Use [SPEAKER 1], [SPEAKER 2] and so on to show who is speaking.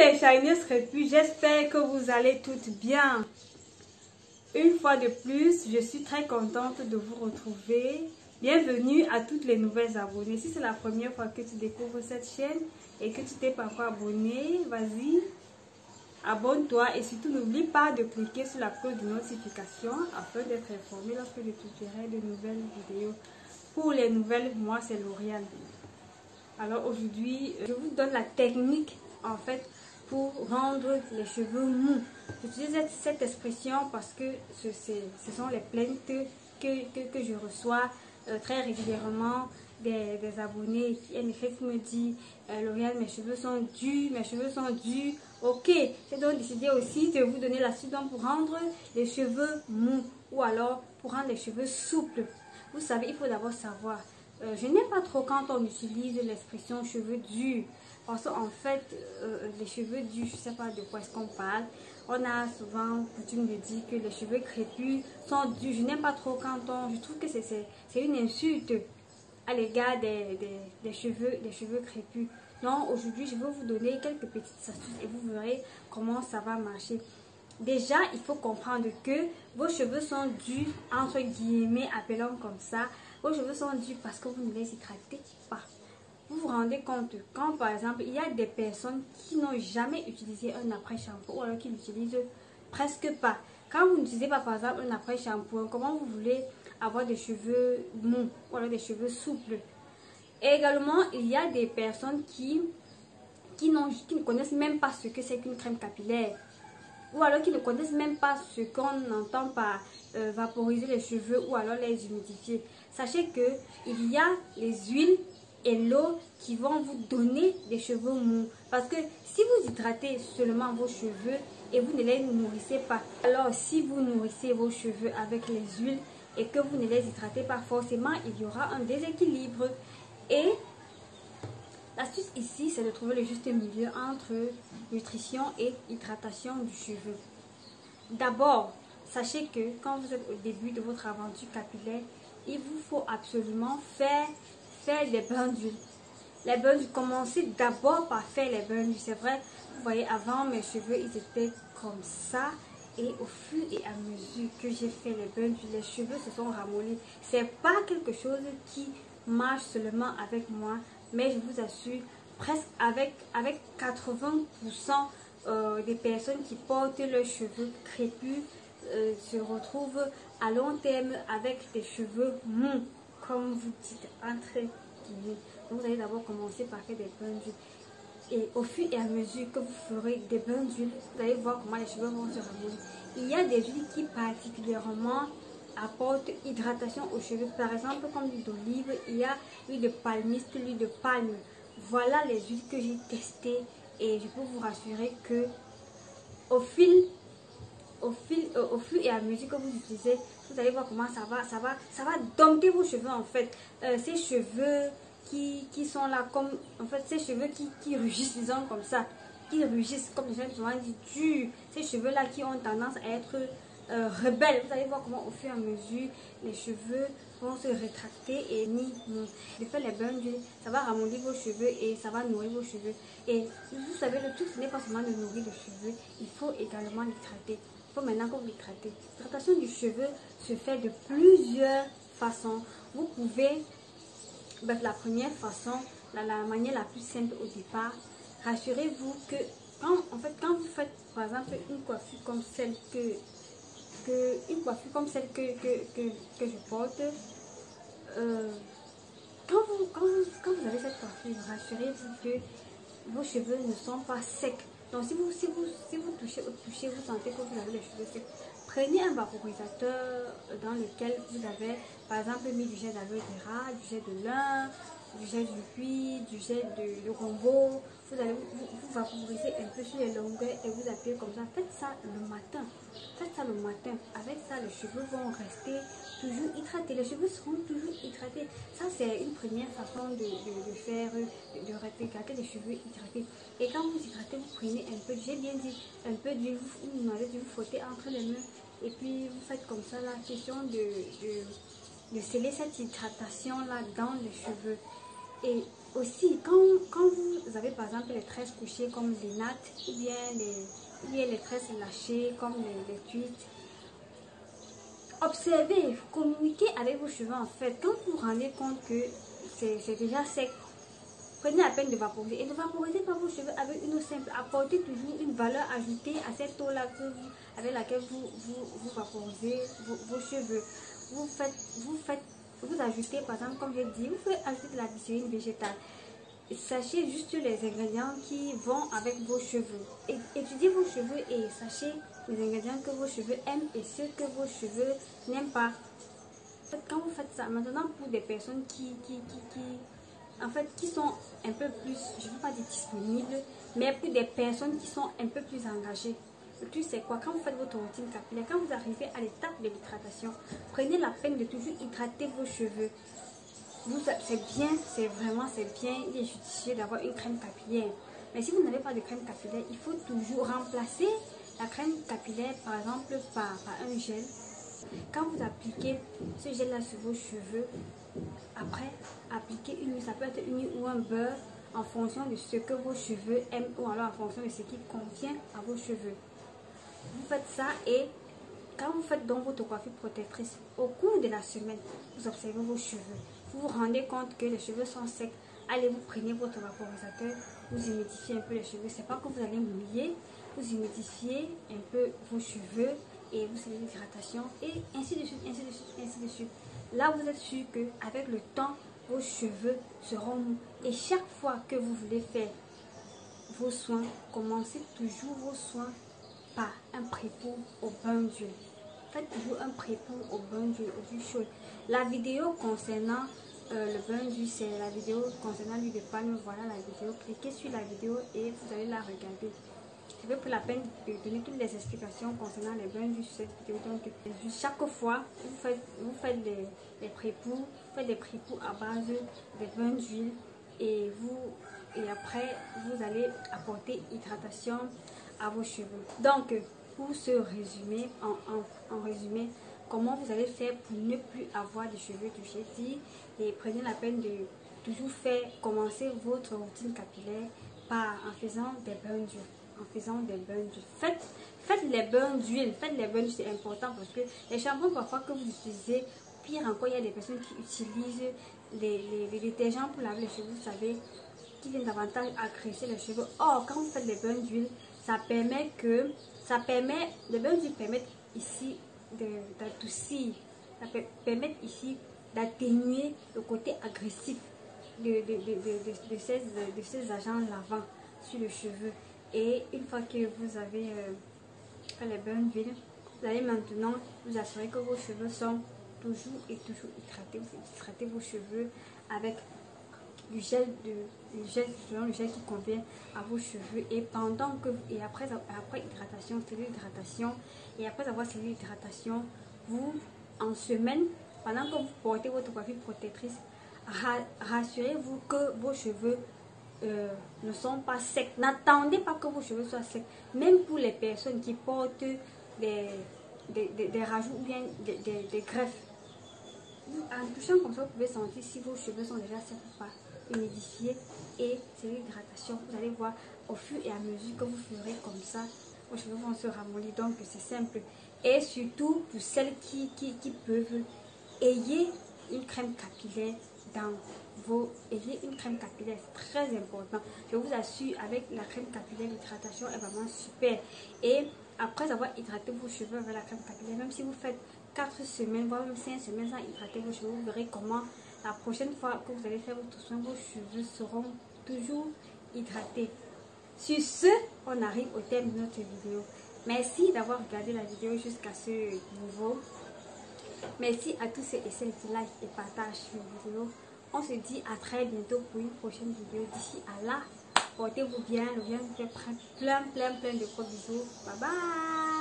[SPEAKER 1] les Shiners crépus, j'espère que vous allez toutes bien. Une fois de plus, je suis très contente de vous retrouver. Bienvenue à toutes les nouvelles abonnées. Si c'est la première fois que tu découvres cette chaîne et que tu t'es pas encore abonné, vas-y, abonne-toi et surtout n'oublie pas de cliquer sur la cloche de notification afin d'être informé lorsque je publierai de nouvelles vidéos. Pour les nouvelles, moi c'est L'Oréal. Alors aujourd'hui, je vous donne la technique en fait pour rendre les cheveux mous. J'utilise cette expression parce que ce sont les plaintes que je reçois très régulièrement des abonnés qui me disent L'Oréal, mes cheveux sont durs, mes cheveux sont durs. Ok, j'ai donc décidé aussi de vous donner l'astuce pour rendre les cheveux mous ou alors pour rendre les cheveux souples. Vous savez, il faut d'abord savoir. Je n'aime pas trop quand on utilise l'expression cheveux durs. Parce qu'en fait, les cheveux durs, je ne sais pas de quoi est-ce qu'on parle. On a souvent coutume de dire que les cheveux crépus sont durs. Je n'aime pas trop quand je trouve que c'est une insulte à l'égard des cheveux crépus. Donc aujourd'hui, je vais vous donner quelques petites astuces et vous verrez comment ça va marcher. Déjà, il faut comprendre que vos cheveux sont durs, entre guillemets, appelons comme ça. Vos cheveux sont durs parce que vous ne les hydratez pas. Vous vous rendez compte quand, par exemple, il y a des personnes qui n'ont jamais utilisé un après-shampoing ou alors qui l'utilisent presque pas. Quand vous n'utilisez pas, par exemple, un après-shampoing, comment vous voulez avoir des cheveux mous ou alors des cheveux souples? Et également, il y a des personnes qui ne connaissent même pas ce que c'est qu'une crème capillaire. Ou alors qui ne connaissent même pas ce qu'on entend par vaporiser les cheveux ou alors les humidifier. Sachez que il y a les huiles et l'eau qui vont vous donner des cheveux mous. Parce que si vous hydratez seulement vos cheveux et vous ne les nourrissez pas, alors si vous nourrissez vos cheveux avec les huiles et que vous ne les hydratez pas, forcément il y aura un déséquilibre. Et l'astuce ici, c'est de trouver le juste milieu entre nutrition et hydratation du cheveu. D'abord, sachez que quand vous êtes au début de votre aventure capillaire, il vous faut absolument faire des bains d'huile. Les bains d'huile, commencez d'abord par faire les bains d'huile. C'est vrai, vous voyez, avant mes cheveux, ils étaient comme ça. Et au fur et à mesure que j'ai fait les bains d'huile, les cheveux se sont ramollis. C'est pas quelque chose qui marche seulement avec moi, mais je vous assure, presque avec 80% des personnes qui portent leurs cheveux crépus se retrouvent à long terme avec des cheveux mous, comme vous dites, entre guillemets. Donc vous allez d'abord commencer par faire des bains d'huile. Et au fur et à mesure que vous ferez des bains d'huile, vous allez voir comment les cheveux vont se ramollir. Il y a des huiles qui particulièrement apportent hydratation aux cheveux. Par exemple, comme l'huile d'olive, il y a l'huile de palmiste, l'huile de palme. Voilà les huiles que j'ai testées et je peux vous rassurer que au fur et à mesure que vous utilisez, vous allez voir comment ça va dompter vos cheveux en fait. Ces cheveux qui sont là comme, en fait, ces cheveux qui rugissent, disons comme ça, qui rugissent comme les gens souvent disent durs. Ces cheveux là qui ont tendance à être rebelles. Vous allez voir comment au fur et à mesure les cheveux vont se rétracter et de faire les bains d'huile, ça va ramollir vos cheveux et ça va nourrir vos cheveux. Et vous savez, le truc ce n'est pas seulement de nourrir les cheveux, il faut également l'hydrater. Il faut maintenant que vous l'hydratez. L'hydratation du cheveu se fait de plusieurs façons. Vous pouvez, la première façon, la manière la plus simple au départ, rassurez-vous que quand vous faites par exemple une coiffure comme celle que je porte, quand vous avez cette coiffure, rassurez-vous que vos cheveux ne sont pas secs. Donc si vous touchez, vous sentez que vous avez les cheveux secs, prenez un vaporisateur dans lequel vous avez par exemple mis du gel d'aloe vera, du gel de lin, du gel du buis, du gel de rombo. Vous allez vous vaporiser un peu sur les longueurs et vous appuyez comme ça. Faites ça le matin. Faites ça le matin. Avec ça, les cheveux vont rester toujours hydratés. Les cheveux seront toujours hydratés. Ça, c'est une première façon de garder les cheveux hydratés. Et quand vous hydratez, vous prenez un peu, j'ai bien dit, un peu d'huile, vous demandez de vous frotter entre les mains. Et puis, vous faites comme ça la question de sceller cette hydratation là dans les cheveux. Et aussi, quand vous avez par exemple les tresses couchées comme les nattes ou bien les tresses lâchées comme les tweets, observez, communiquez avec vos cheveux en fait. Quand vous vous rendez compte que c'est déjà sec, prenez la peine de vaporiser et ne vaporisez pas vos cheveux avec une eau simple. Apportez toujours une valeur ajoutée à cette eau-là avec laquelle vous vaporisez vos cheveux. Vous ajoutez, par exemple, comme je dis, vous pouvez ajouter de la glycérine végétale. Sachez juste les ingrédients qui vont avec vos cheveux. Étudiez vos cheveux et sachez les ingrédients que vos cheveux aiment et ceux que vos cheveux n'aiment pas. Quand vous faites ça, maintenant pour des personnes qui sont un peu plus, je ne veux pas dire disponibles, mais pour des personnes qui sont un peu plus engagées. Le truc c'est quoi? Quand vous faites votre routine capillaire, quand vous arrivez à l'étape de l'hydratation, prenez la peine de toujours hydrater vos cheveux. C'est bien, il est judicieux d'avoir une crème capillaire. Mais si vous n'avez pas de crème capillaire, il faut toujours remplacer la crème capillaire par exemple par un gel. Quand vous appliquez ce gel là sur vos cheveux, après appliquez une huile, ça peut être une huile ou un beurre en fonction de ce que vos cheveux aiment ou alors en fonction de ce qui convient à vos cheveux. Vous faites ça et quand vous faites donc votre coiffure protectrice, au cours de la semaine, vous observez vos cheveux. Vous vous rendez compte que les cheveux sont secs. Allez, vous prenez votre vaporisateur, vous humidifiez un peu les cheveux. C'est pas que vous allez mouiller, vous humidifiez un peu vos cheveux et vous savez l'hydratation et ainsi de suite, ainsi de suite, ainsi de suite. Là, vous êtes sûr qu'avec le temps, vos cheveux seront mous. Et chaque fois que vous voulez faire vos soins, commencez toujours vos soins par un pré-pou au bain d'huile. Faites toujours un pré-pou au bain d'huile, au d'huile chaude. La vidéo concernant le bain d'huile, c'est la vidéo concernant l'huile de palme. Voilà la vidéo. Cliquez sur la vidéo et vous allez la regarder. Je vais pour la peine de donner toutes les explications concernant les bains d'huile sur cette vidéo. Donc, chaque fois, vous faites des pré-pou, faites des pré-pou à base de bains d'huile et après, vous allez apporter hydratation à vos cheveux. Donc, pour ce résumé, en résumé, comment vous allez faire pour ne plus avoir de cheveux touchés, et prenez la peine de toujours commencer votre routine capillaire en faisant des bains d'huile. Faites les bains d'huile, c'est important parce que les shampoings parfois que vous utilisez, pire encore, il y a des personnes qui utilisent les détergents pour laver les cheveux, vous savez, qui viennent davantage agresser les cheveux. Or, quand vous faites les bains d'huile, les bains d'huile permettent ici d'adoucir, ça permet ici d'atténuer le côté agressif de ces agents lavants sur le cheveu. Et une fois que vous avez fait les bains d'huile, vous allez maintenant vous assurer que vos cheveux sont toujours hydratés. Vous hydratez vos cheveux avec le gel qui convient à vos cheveux et après hydratation, cellule d'hydratation, et après avoir cellule d'hydratation, vous en semaine, pendant que vous portez votre coiffure protectrice, rassurez-vous que vos cheveux ne sont pas secs. N'attendez pas que vos cheveux soient secs. Même pour les personnes qui portent des rajouts ou bien des greffes, en touchant comme ça, vous pouvez sentir si vos cheveux sont déjà secs ou pas. Humidifier et c'est l'hydratation. Vous allez voir au fur et à mesure que vous ferez comme ça, vos cheveux vont se ramollir. Donc c'est simple. Et surtout pour celles qui peuvent, ayez une crème capillaire c'est très important. Je vous assure, avec la crème capillaire, l'hydratation est vraiment super. Et après avoir hydraté vos cheveux avec la crème capillaire, même si vous faites 4 semaines, voire même 5 semaines sans hydrater vos cheveux, vous verrez comment la prochaine fois que vous allez faire votre soin, vos cheveux seront toujours hydratés. Sur ce, on arrive au terme de notre vidéo. Merci d'avoir regardé la vidéo jusqu'à ce niveau. Merci à tous ceux et celles qui like et partagent mes vidéos. On se dit à très bientôt pour une prochaine vidéo. D'ici à là, portez-vous bien. Le bien vous fait plein de gros bisous. Bye bye.